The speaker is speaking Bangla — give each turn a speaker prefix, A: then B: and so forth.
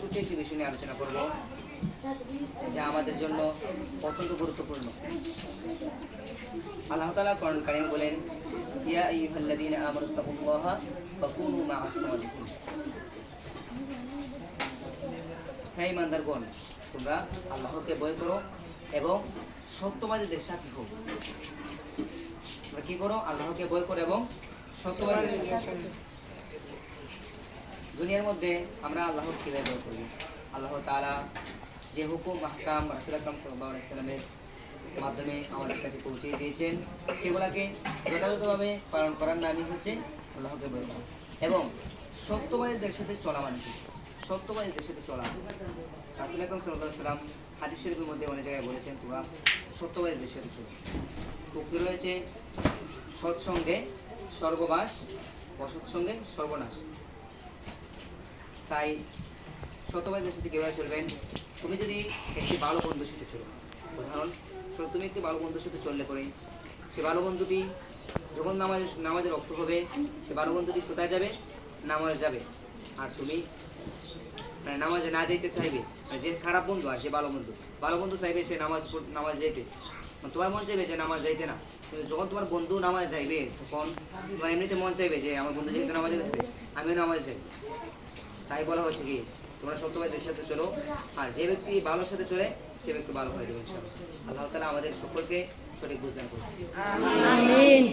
A: ছোট্ট একটি বিষয় নিয়ে আলোচনা করব, যা আমাদের জন্য অত্যন্ত গুরুত্বপূর্ণ। আল্লাহ তাআলা কোরআন কারীমে বলেন, ইয়া আইয়ুহাল্লাযীনা আমানু তাকুল্লাহা ওয়া কুনু মা'আস সাদিকিন। হে ঈমানদারগণ, তোমরা আল্লাহকে ভয় করো এবং সত্যবাদীদের সাথী হও। তোমরা কি করো? আল্লাহকে ভয় করো এবং সত্যবাদীদের সাথী। দুনিয়ার মধ্যে আমরা আল্লাহকে কিভাবে ভয় করি? আল্লাহ তাআলা যে হুকুম আহকাম রাসূল আকরাম সাল্লাল্লাহু আলাইহি ওয়াসাল্লামের মাধ্যমে আমাদের কাছে পৌঁছে দিয়েছেন, সেগুলোকে যথাযথভাবে পালন করার নামই হচ্ছে আল্লাহকে ভয় করা। এবং সত্যবাদীদের সাথে চলা মানে কি? সত্যবাদীদের সাথে চলা, রাসূল আকরাম সাল্লাল্লাহু আলাইহি ওয়াসাল্লাম হাদিস শরীফের মধ্যে অনেক জায়গায় বলেছেন, তোমরা সত্যবাদীদের সাথে চলো। উক্তি রয়েছে, সৎসঙ্গে স্বর্গবাস, অসৎসঙ্গে সর্বনাশ। তাই সত্যবাদীদের সাথে কীভাবে চলবেন? তুমি যদি একটি ভালো বন্ধুর সাথে চলো, উদাহরণ, তুমি একটি ভালো বন্ধুর সাথে চললে পরে সে ভালো বন্ধুটি যখন নামাজে রক্ত হবে, সে ভালো বন্ধুটি কোথায় যাবে? নামাজে যাবে। আর তুমি নামাজে না যেতে চাইবে, যে খারাপ বন্ধু আর যে ভালো বন্ধু চাইবে সে নামাজ যাইতে, তোমার মন চাইবে যে নামাজ যাইতে না। কিন্তু যখন তোমার বন্ধু নামাজ যাইবে, তখন তোমার এমনিতে মন চাইবে যে আমার বন্ধু যেহেতু নামাজে গেছে, আমিও নামাজ যাই। তাই বলা হয়েছে কি, তোমরা সত্যবাদীদের সাথে চলো, আর যে ব্যক্তি ভালোর সাথে চলে সে ব্যক্তি ভালো হয়ে যাবে ইনশাআল্লাহ। আল্লাহ তাআলা আমাদের সকলকে সঠিক বুঝদান করুন। আমিন।